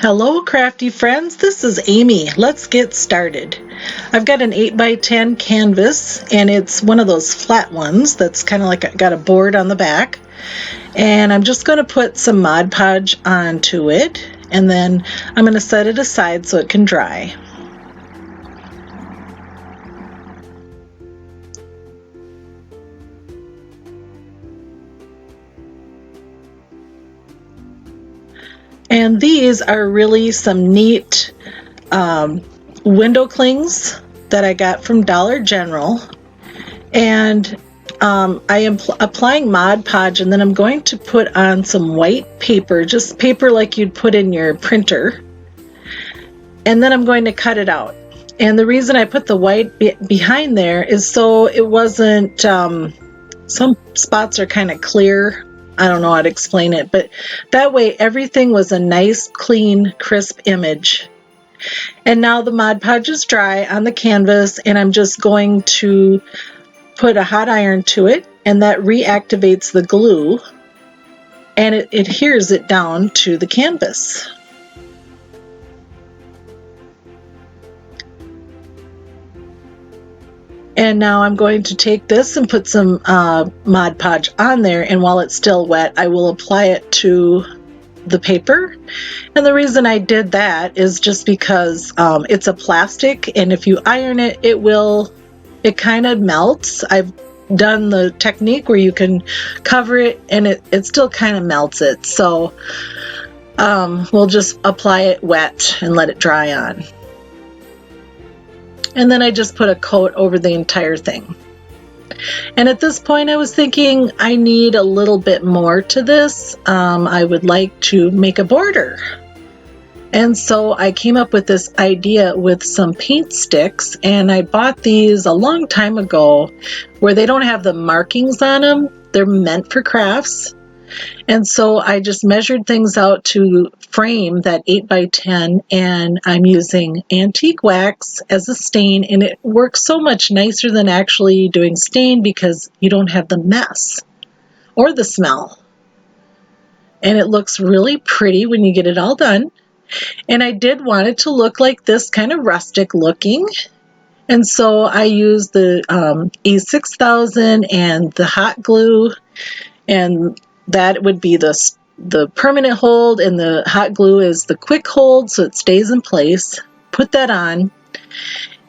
Hello crafty friends, this is Amy. Let's get started. I've got an 8x10 canvas and it's one of those flat ones that's kind of like got a board on the back, and I'm just going to put some Mod Podge onto it and then I'm going to set it aside so it can dry. And these are really some neat window clings that I got from Dollar General. And I am applying Mod Podge, and then I'm going to put on some white paper, just paper like you'd put in your printer. And then I'm going to cut it out. And the reason I put the white behind there is so it wasn't, some spots are kind of clear. I don't know how to explain it, but that way everything was a nice, clean, crisp image. And now the Mod Podge is dry on the canvas, and I'm just going to put a hot iron to it, and that reactivates the glue, and it adheres it down to the canvas. And now I'm going to take this and put some Mod Podge on there, and while it's still wet, I will apply it to the paper. And the reason I did that is just because it's a plastic, and if you iron it, it kind of melts. I've done the technique where you can cover it and it still kind of melts it. So we'll just apply it wet and let it dry on. And then I just put a coat over the entire thing. And at this point I was thinking I need a little bit more to this. I would like to make a border. And so I came up with this idea with some paint sticks, and I bought these a long time ago where they don't have the markings on them. They're meant for crafts. And so I just measured things out to frame that 8x10, and I'm using antique wax as a stain, and it works so much nicer than actually doing stain because you don't have the mess or the smell. And it looks really pretty when you get it all done. And I did want it to look like this, kind of rustic looking. And so I used the E6000 and the hot glue, and that would be the permanent hold, and the hot glue is the quick hold so it stays in place. Put that on,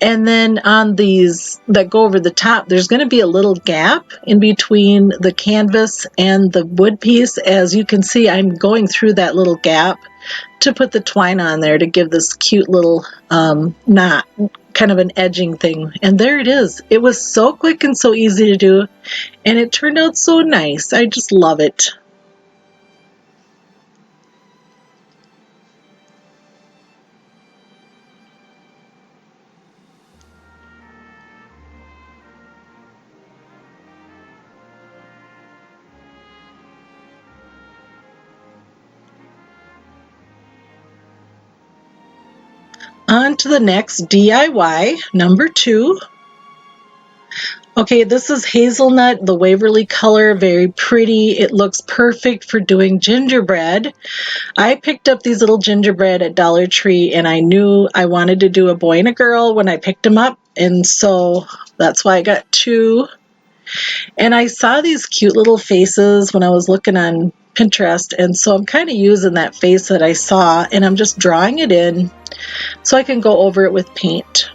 and then on these that go over the top, there's going to be a little gap in between the canvas and the wood piece. As you can see, I'm going through that little gap to put the twine on there to give this cute little knot, kind of an edging thing. And there it is. It was so quick and so easy to do, and it turned out so nice. I just love it. On to the next DIY, number 2. Okay, this is Hazelnut, the Waverly color, very pretty. It looks perfect for doing gingerbread. I picked up these little gingerbread at Dollar Tree, and I knew I wanted to do a boy and a girl when I picked them up, and so that's why I got 2. And I saw these cute little faces when I was looking on Pinterest, and so I'm kind of using that face that I saw, and I'm just drawing it in so I can go over it with paint.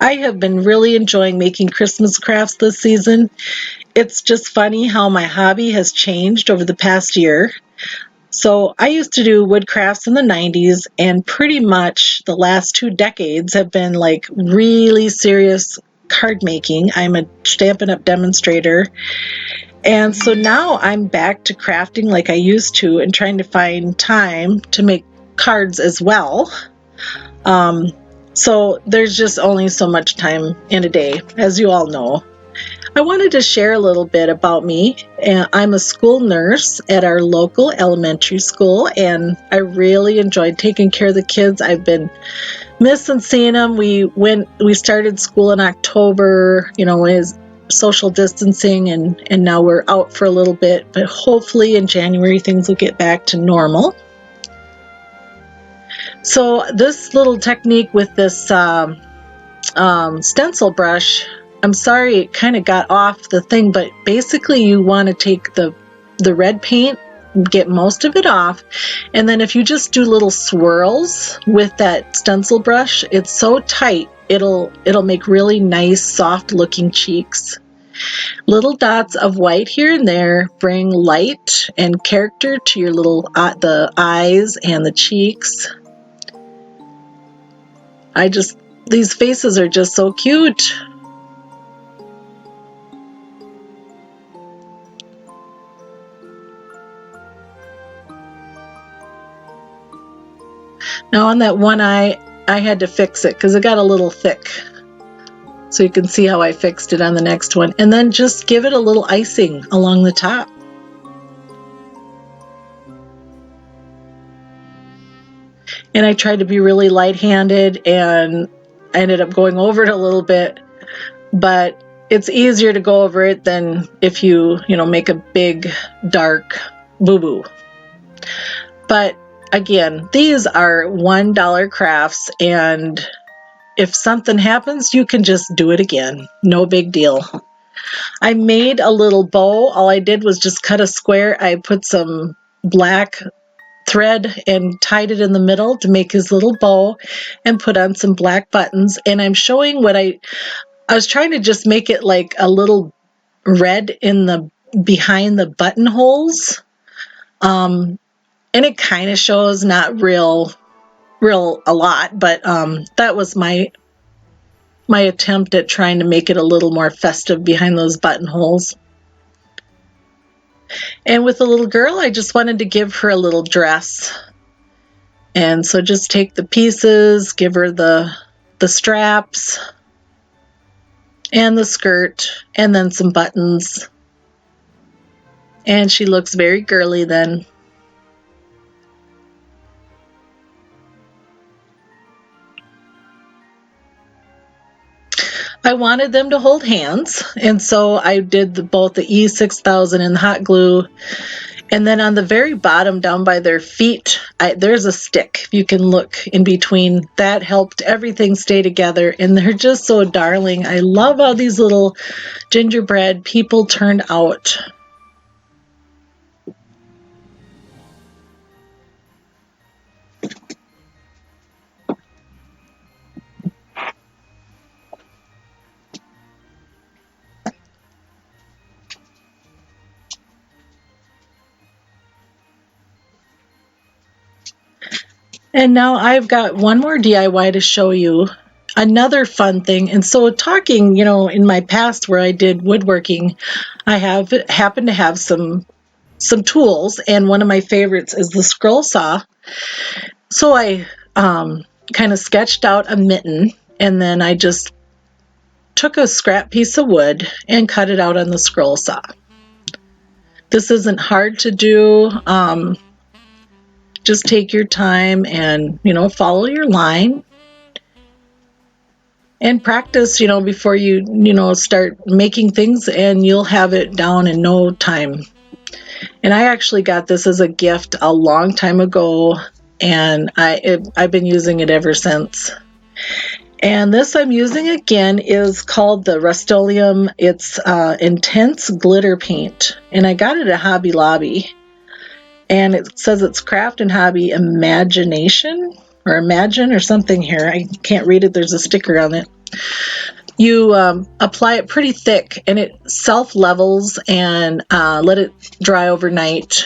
I have been really enjoying making Christmas crafts this season. It's just funny how my hobby has changed over the past year. So I used to do wood crafts in the 90s, and pretty much the last 2 decades have been like really serious card making. I'm a Stampin' Up! Demonstrator. And so now I'm back to crafting like I used to and trying to find time to make cards as well. So there's just only so much time in a day, as you all know. I wanted to share a little bit about me. I'm a school nurse at our local elementary school, and I really enjoyed taking care of the kids. I've been missing seeing them. We started school in October, when social distancing, and now we're out for a little bit, but hopefully in January things will get back to normal. So this little technique with this stencil brush, I'm sorry it kind of got off the thing, but basically you want to take the red paint, get most of it off, and then if you just do little swirls with that stencil brush, it's so tight, it'll make really nice soft looking cheeks. Little dots of white here and there bring light and character to your little the eyes and the cheeks. These faces are just so cute. Now on that one eye, I had to fix it because it got a little thick. So you can see how I fixed it on the next one. And then just give it a little icing along the top. And I tried to be really light-handed, and I ended up going over it a little bit, but it's easier to go over it than if you make a big dark boo-boo. But again, these are $1 crafts, and if something happens, you can just do it again. No big deal. I made a little bow. All I did was just cut a square. I put some black thread and tied it in the middle to make his little bow, and put on some black buttons. And I'm showing what I was trying to just make it like a little red in the behind the buttonholes. And it kind of shows, not real a lot, but that was my attempt at trying to make it a little more festive behind those buttonholes. And with the little girl, I just wanted to give her a little dress. And so just take the pieces, give her the straps and the skirt, and then some buttons. And she looks very girly then. I wanted them to hold hands, and so I did both the E6000 and the hot glue. And then on the very bottom, down by their feet, there's a stick. You can look in between. That helped everything stay together, and they're just so darling. I love how these little gingerbread people turned out. And now I've got one more DIY to show you. Another fun thing. And so talking, in my past where I did woodworking, I happened to have some tools, and one of my favorites is the scroll saw. So I kind of sketched out a mitten, and then I just took a scrap piece of wood and cut it out on the scroll saw. This isn't hard to do. Just take your time and, follow your line and practice, before you, start making things, and you'll have it down in no time. And I actually got this as a gift a long time ago, and I've been using it ever since. And this I'm using again is called the Rust-Oleum. It's Intense Glitter Paint, and I got it at Hobby Lobby. And it says it's Craft and Hobby Imagination, or Imagine, or something here. I can't read it. There's a sticker on it. You apply it pretty thick, and it self-levels, and let it dry overnight.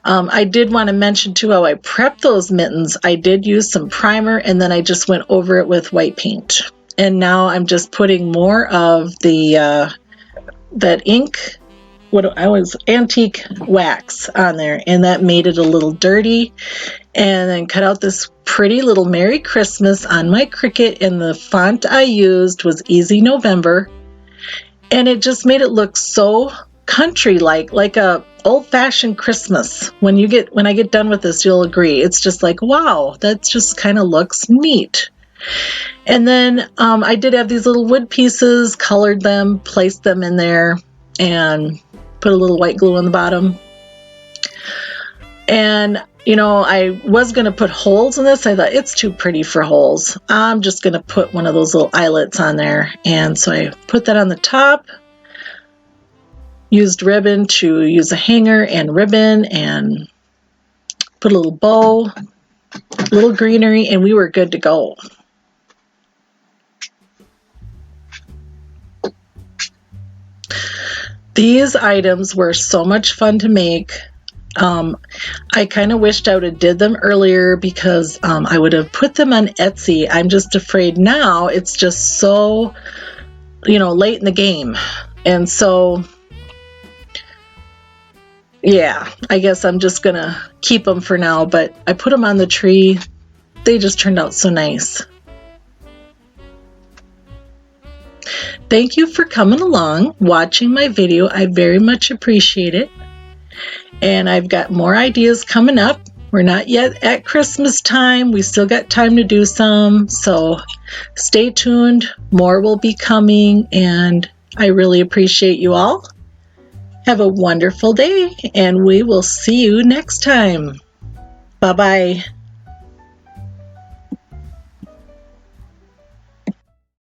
I did want to mention, too, how I prepped those mittens. I did use some primer, and then I just went over it with white paint. And now I'm just putting more of that ink, antique wax on there, and that made it a little dirty. And then cut out this pretty little Merry Christmas on my Cricut, and the font I used was Easy November, and it just made it look so country-like a old-fashioned Christmas. When I get done with this, you'll agree. It's just like, wow, that just kind of looks neat. And then I did have these little wood pieces, colored them, placed them in there, and put a little white glue on the bottom. And you know, I was going to put holes in this. I thought it's too pretty for holes. I'm just going to put one of those little eyelets on there. And so I put that on the top, used ribbon to use a hanger and ribbon, and put a little bow, a little greenery, and we were good to go. These items were so much fun to make. I kind of wished I would have did them earlier because I would have put them on Etsy. I'm just afraid now it's just so, you know, late in the game. And so, yeah, I guess I'm just going to keep them for now. But I put them on the tree. They just turned out so nice. Thank you for coming along, watching my video. I very much appreciate it. And I've got more ideas coming up. We're not yet at Christmas time. We still got time to do some. So stay tuned. More will be coming. And I really appreciate you all. Have a wonderful day. And we will see you next time. Bye-bye.